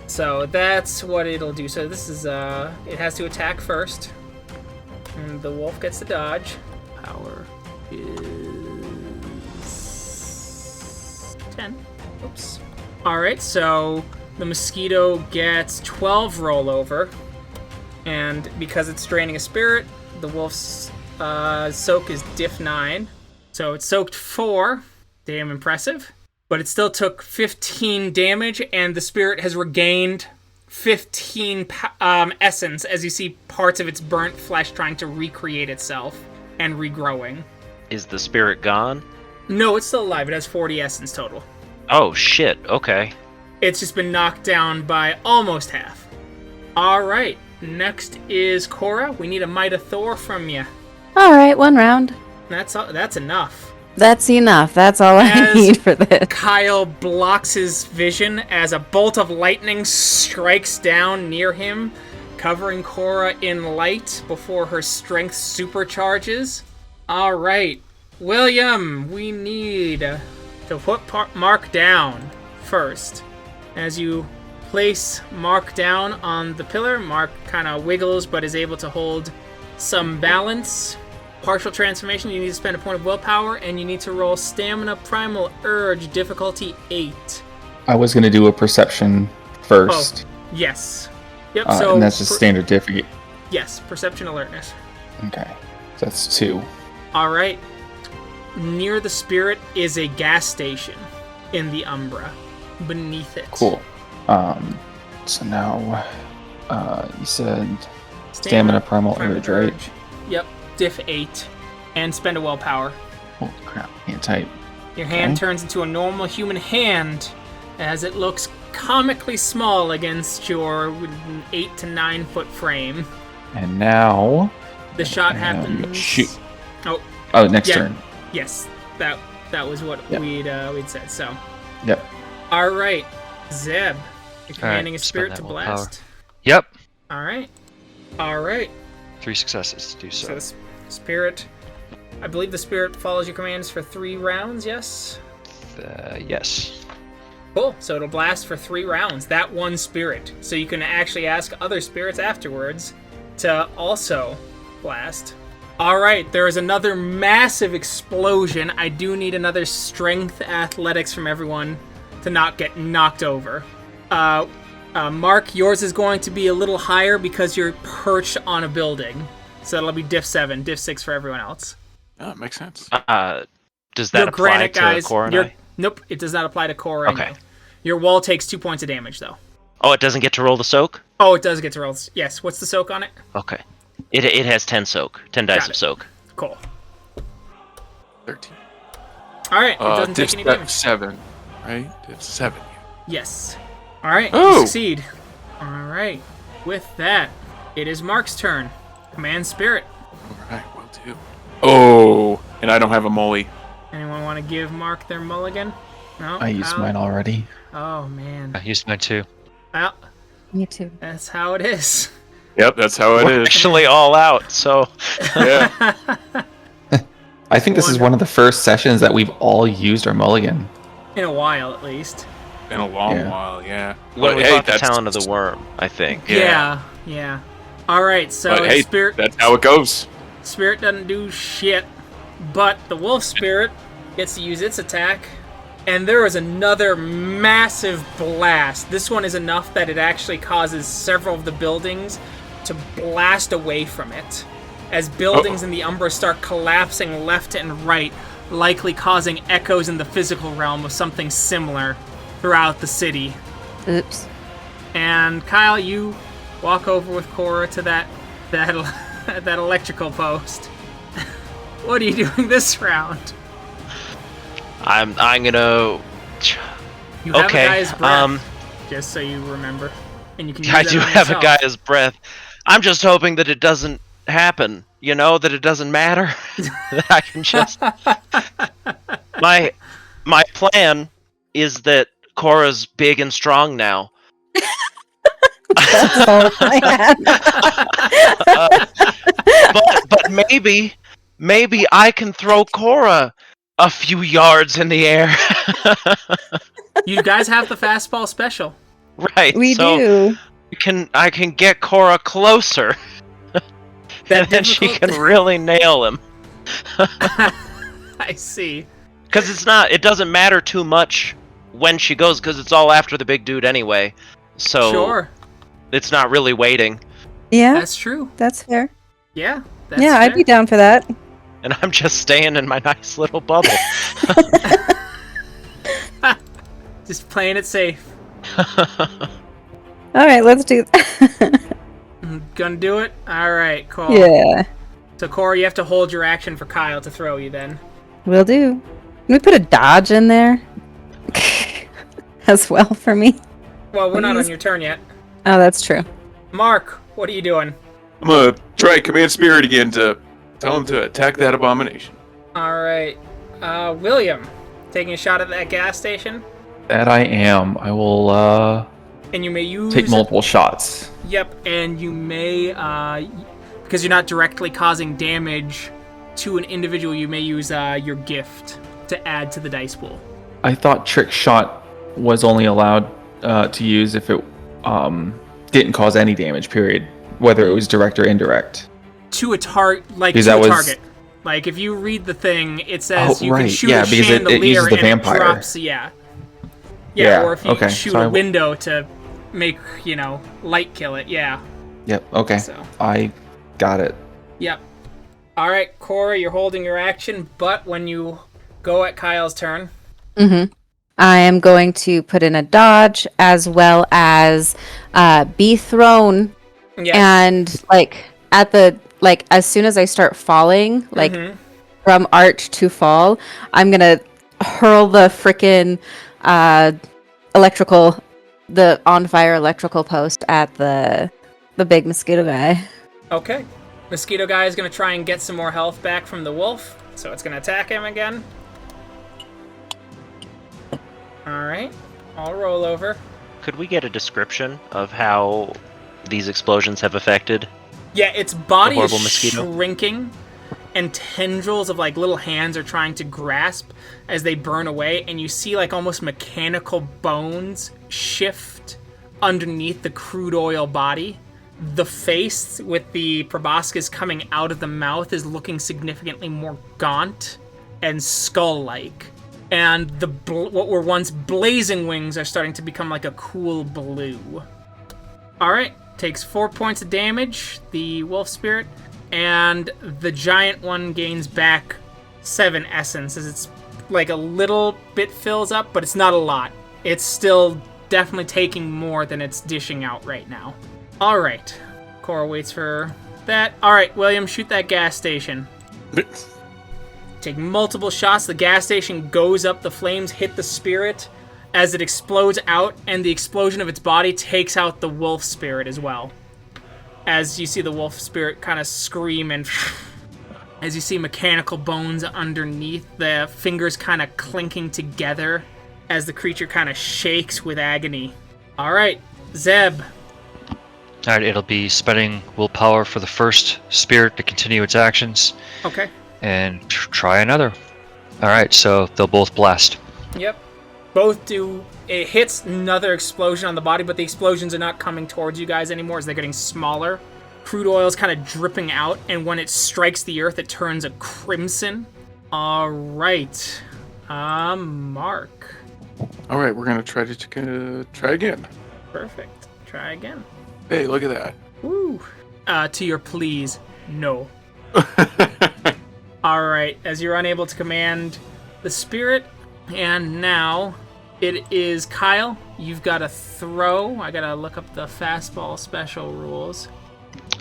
So that's what it'll do. So this is it has to attack first, and the wolf gets to dodge. Power is 10. Oops. All right. So the mosquito gets 12 rollover, and because it's draining a spirit, the wolf's soak is diff 9. So it soaked 4. Damn impressive. But it still took 15 damage, and the spirit has regained 15 essence as you see parts of its burnt flesh trying to recreate itself and regrowing. Is the spirit gone? No, it's still alive. It has 40 essence total. Oh shit! Okay. It's just been knocked down by almost half. All right, next is Cora. We need a Might of Thor from you. All right, one round. That's enough. That's enough. That's all I As need for this. Kyle blocks his vision as a bolt of lightning strikes down near him, covering Cora in light before her strength supercharges. All right, William, we need to put Mark down first. As you place Mark down on the pillar, Mark kind of wiggles but is able to hold some balance. Partial transformation, you need to spend a point of willpower, and you need to roll Stamina Primal Urge, difficulty 8. I was going to do a perception first. Yes. Yep, And that's just standard diffy. Yes, Perception Alertness. Okay. So that's 2. Alright. Near the spirit is a gas station in the Umbra. Beneath it. Cool. So now, you said Stamina Primal Urge, right? Yep, diff 8. And spend a willpower. Holy crap, can't type. Your hand Okay. turns into a normal human hand as it looks comically small against your 8 to 9 foot frame. And now... The shot now you happens. shoot. Oh, Next yeah. turn. Yes, that was what Yep. we'd said. So, Yep. all right, Zeb, you're commanding a spend spirit that to willpower. blast. Yep. All right. 3 successes to do So so. the spirit, I believe the spirit follows your commands for 3 rounds. Yes. Yes. Cool. So it'll blast for 3 rounds. That one spirit. So you can actually ask other spirits afterwards to also blast. All right. There is another massive explosion. I do need another strength athletics from everyone to not get knocked over. Mark, yours is going to be a little higher because you're perched on a building. So that'll be diff 7, diff 6 for everyone else. Oh, makes sense. Does that Your apply granite to guys, Cora and your- I? Nope, it does not apply to Cora. and Okay. you. Your wall takes 2 points of damage, though. Oh, it doesn't get to roll the soak? Oh, it does get to roll. Yes. What's the soak on it? Okay. It has 10 soak. 10 dice Got of it. soak. Cool. 13. All right. It doesn't take any damage. 7, right? It's 7. Yes. All right. Oh. You succeed. All right. With that, it is Mark's turn. Command Spirit. Alright, will do. Oh, and I don't have a molly. Anyone want to give Mark their mulligan? No. I used Kyle? mine already. Oh man. I used mine too. Well, Me too. that's how it is. Yep, that's how it We're is. actually all out, so... Yeah. I think this is one of the first sessions that we've all used our mulligan. In a while, at least. Been a long Yeah. while, yeah. When But we hey, fought the that's- Talon of the Worm, I think. Yeah. Yeah. All right. So But hey, Spirit. that's how it goes. Spirit doesn't do shit, but the wolf spirit gets to use its attack, and there is another massive blast. This one is enough that it actually causes several of the buildings to blast away from it. as buildings in the Umbra start collapsing left and right, likely causing echoes in the physical realm of something similar throughout the city. Oops. And Kyle, you walk over with Cora to that electrical post. What are you doing this round? I'm gonna. You have Okay, a guy's breath, just so you remember. And you can use I that do on have a yourself. guy's breath. I'm just hoping that it doesn't happen. You know, that it doesn't matter. That I can just. My plan is that Cora's big and strong now. That's all I had. But maybe I can throw Cora a few yards in the air. You guys have the fastball special. Right. We so do. I can get Cora closer. And then she can really nail him. I see. Because it doesn't matter too much when she goes, because it's all after the big dude anyway. So Sure. it's not really waiting. Yeah, That's true. that's fair. Yeah. That's Yeah, I'd fair. be down for that. And I'm just staying in my nice little bubble. Just playing it safe. All right, let's do that. Gonna do it? Alright, cool. Yeah, So, Cora, you have to hold your action for Kyle to throw you then. will do. Can we put a dodge in there as well for me? Well, we're not on Please. your turn yet. Oh, that's true. Mark, what are you doing? I'm gonna try Command Spirit again to tell him to attack that abomination. Alright. William, taking a shot at that gas station. That I am. I will And you may use... take multiple shots. Yep, and you may, because you're not directly causing damage to an individual, you may use your gift to add to the dice pool. I thought trick shot was only allowed to use if it didn't cause any damage, period, whether it was direct or indirect. To a target, like Because to that a was- target. Like if you read the thing, it says Oh, you can right, shoot yeah, a because it chandelier uses the and vampire. it drops. Yeah, Yeah, or if you okay, shoot so a I- window to make light kill it. Yeah. Yep, okay. So. I got it. Yep. All right, Cora, you're holding your action, but when you go at Kyle's turn, Mm-hmm. I am going to put in a dodge as well as be thrown, yeah, and as soon as I start falling, from arch to fall, I'm gonna hurl the frickin' the on fire electrical post at the big mosquito guy. okay. Mosquito guy is gonna try and get some more health back from the wolf, so it's gonna attack him again. All right, I'll roll over. Could we get a description of how these explosions have affected? Yeah, its body is horrible mosquito. shrinking, and tendrils of little hands are trying to grasp as they burn away, and you see almost mechanical bones shift underneath the crude oil body. The face with the proboscis coming out of the mouth is looking significantly more gaunt and skull-like. And what were once blazing wings are starting to become like a cool blue. Alright, takes 4 points of damage, the wolf spirit, and the giant one gains back 7 essence, as it's a little bit fills up, but it's not a lot. It's still definitely taking more than it's dishing out right now. Alright, Cora waits for that. Alright, William, shoot that gas station. Take multiple shots, the gas station goes up, the flames hit the spirit as it explodes out, and the explosion of its body takes out the wolf spirit as well. As you see the wolf spirit kind of scream, and as you see mechanical bones underneath, the fingers kind of clinking together as the creature kind of shakes with agony. Alright, Zeb. Alright, it'll be spending willpower for the first spirit to continue its actions. Okay. And try another. Alright, so they'll both blast. Yep. Both do. It hits another explosion on the body, but the explosions are not coming towards you guys anymore as they're getting smaller. Crude oil is kind of dripping out, and when it strikes the earth, it turns a crimson. Alright. Mark. Alright, we're gonna try to try again. Perfect. Try again. Hey, look at that. Woo. To your please, no. All right, as you're unable to command the spirit, and now it is Kyle. You've got to throw. I got to look up the fastball special rules.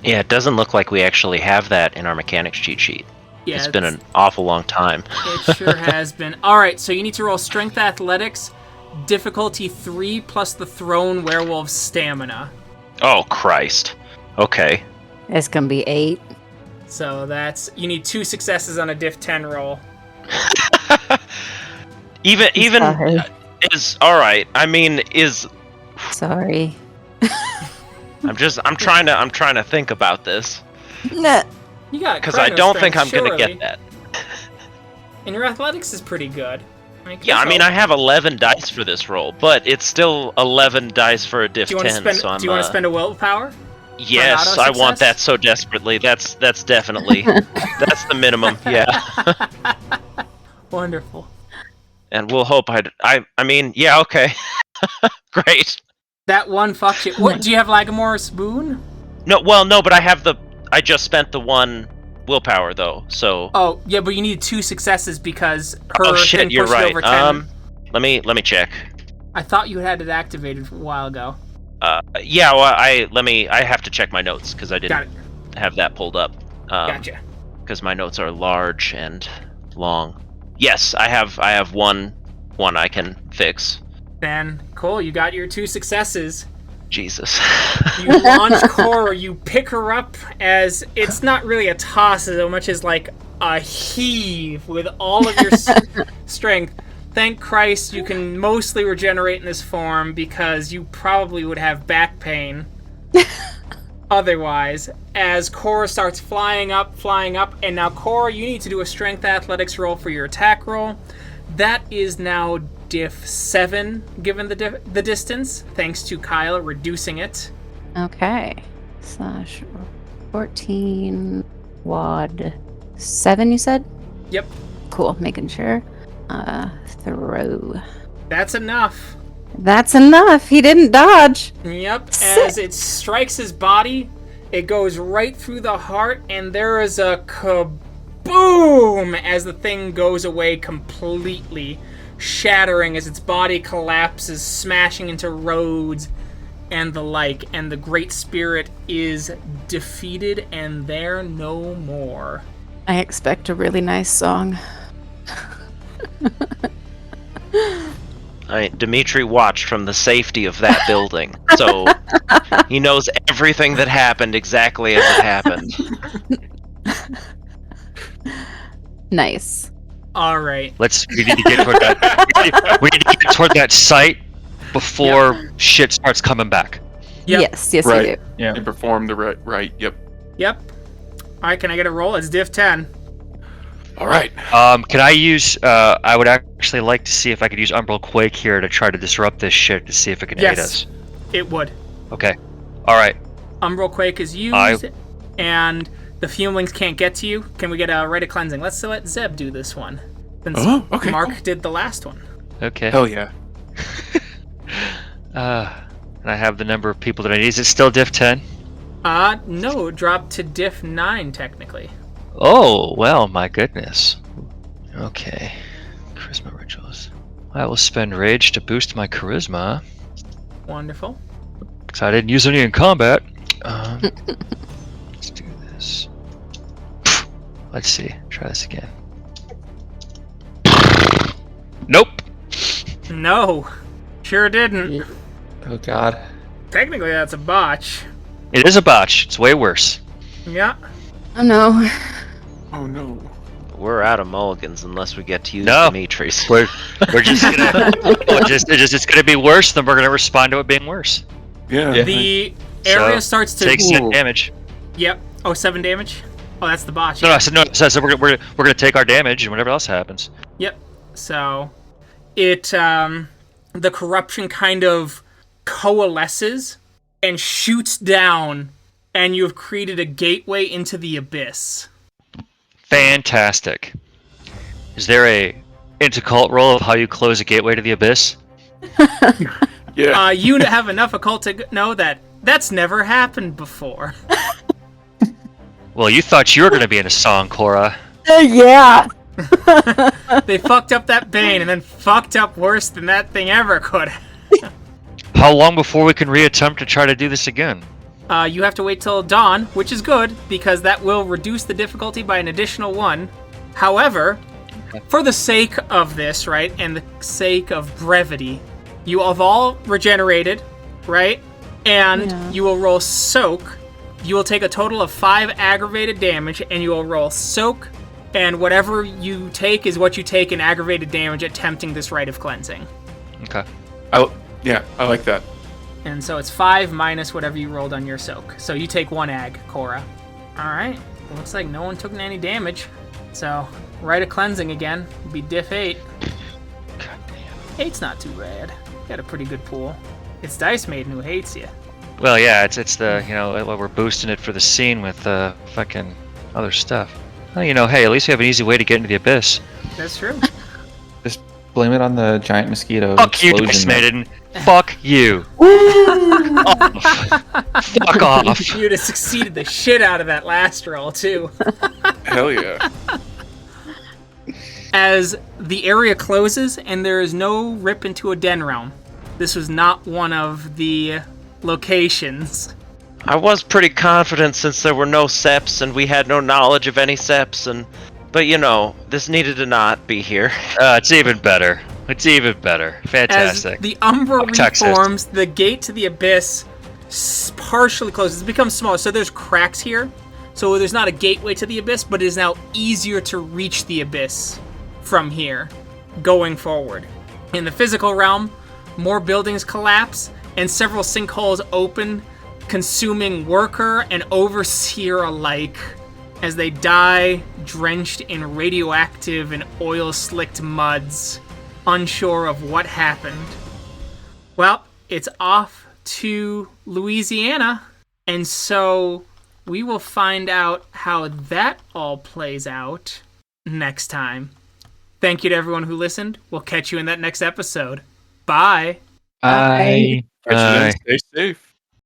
Yeah, it doesn't look like we actually have that in our mechanics cheat sheet. Yeah, it's been an awful long time. It sure has been. All right, so you need to roll Strength Athletics, difficulty 3 plus the thrown werewolf's stamina. Oh, Christ. Okay. It's gonna be 8. So you need 2 successes on a diff 10 roll. even Sorry. is all right. I mean, is Sorry. I'm trying to think about this Nah. You got because I don't think I'm gonna get that. And your athletics is pretty good. Yeah, I mean, I have 11 dice for this roll, but it's still 11 dice for a diff 10. Do you want to spend a willpower? Yes, I want that so desperately. That's definitely that's the minimum. Yeah. Wonderful. And we'll hope I mean, yeah, okay. Great. That one fucked you. What, do you have Lagamore's boon? No, but I just spent the 1 willpower though. So Oh, yeah, but you need 2 successes because her oh shit, thing you're pushed you right. over 10. Let me check. I thought you had it activated a while ago. Yeah, well, I have to check my notes because I Got it. didn't have that pulled up. Gotcha. Because my notes are large and long. Yes, I have one I can fix. Then, cool, you got your 2 successes. Jesus. You launch Cora, you pick her up as it's not really a toss as much as like a heave with all of your strength. Thank Christ you can mostly regenerate in this form because you probably would have back pain otherwise. As Cora starts flying up, and now Cora, you need to do a strength athletics roll for your attack roll. That is now diff 7 given the distance, thanks to Kyle reducing it. Okay. Slash 14 wad 7, you said? Yep. Cool, making sure. Throw. That's enough. That's enough. He didn't dodge. Yep. Sick. As it strikes his body, it goes right through the heart, and there is a kaboom as the thing goes away completely, shattering as its body collapses, smashing into roads and the like, and the Great Spirit is defeated and there no more. I expect a really nice song. Dimitri watched from the safety of that building, so he knows everything that happened exactly as it happened. Nice. All right. We need to get toward that. We need to get toward that site before shit starts coming back. Yep. Yes, Right. you do. Yeah. They perform the right. Yep. Yep. All right, can I get a roll? It's diff 10. All right. Can I use? I would actually like to see if I could use Umbral Quake here to try to disrupt this shit to see if it can aid us. It would. Okay. All right. Umbral Quake is used, and the Fumelings can't get to you. Can we get a Rite of Cleansing? Let's let Zeb do this one. Since Oh, okay. Mark did the last one. Okay. Hell yeah. And I have the number of people that I need. Is it still diff 10? No, it dropped to diff 9 technically. Oh, well, my goodness. Okay. Charisma rituals. I will spend rage to boost my charisma. Wonderful. Because I didn't use any in combat. Let's do this. Let's see. Try this again. Nope. No, sure didn't. Oh god. Technically, that's a botch. It is a botch. It's way worse. Yeah. Oh no. Oh no. We're out of mulligans unless we get to use No. Dimitri's. We're just gonna. It's gonna be worse. Then we're gonna respond to it being worse. Yeah. Yeah. The area starts to. Take 7 damage. Yep. Oh, 7 damage. Oh, that's the botch. No, I said no. I said we're gonna take our damage and whatever else happens. Yep. So, it the corruption kind of coalesces and shoots down, and you have created a gateway into the abyss. Fantastic. Is there a intercult roll of how you close a gateway to the abyss? Yeah. You have enough occult to know that that's never happened before. Well, you thought you were going to be in a song, Cora. Yeah. They fucked up that Bane and then fucked up worse than that thing ever could. How long before we can reattempt to try to do this again? You have to wait till dawn, which is good, because that will reduce the difficulty by an additional 1. However, for the sake of this, right, and the sake of brevity, you have all regenerated, right? And you will roll Soak. You will take a total of 5 aggravated damage, and you will roll Soak, and whatever you take is what you take in aggravated damage attempting this rite of cleansing. Okay. I like that. And so it's 5 minus whatever you rolled on your Soak. So you take 1 ag, Cora. Alright, looks like no one took any damage. So, rite of cleansing again would be diff 8. God damn. 8's not too bad. You got a pretty good pool. It's Dice Maiden who hates you. Well, yeah, it's the, we're boosting it for the scene with fucking other stuff. Well, hey, at least we have an easy way to get into the abyss. That's true. Just blame it on the giant mosquito. Fuck you, Dice Maiden. Fuck you. Fuck off. You'd have succeeded the shit out of that last roll, too. Hell yeah. As the area closes and there is no rip into a den realm. This was not one of the locations. I was pretty confident since there were no seps and we had no knowledge of any seps, but this needed to not be here. It's even better. It's even better. Fantastic. As the Umbra Texas. reforms, the gate to the abyss partially closes. It becomes smaller, so there's cracks here. So there's not a gateway to the abyss, but it is now easier to reach the abyss from here, going forward. In the physical realm, more buildings collapse, and several sinkholes open, consuming worker and overseer alike as they die drenched in radioactive and oil-slicked muds, unsure of what happened. Well, it's off to Louisiana, and so we will find out how that all plays out next time. Thank you to everyone who listened. We'll catch you in that next episode. Bye. Bye. Catch you then. Stay safe.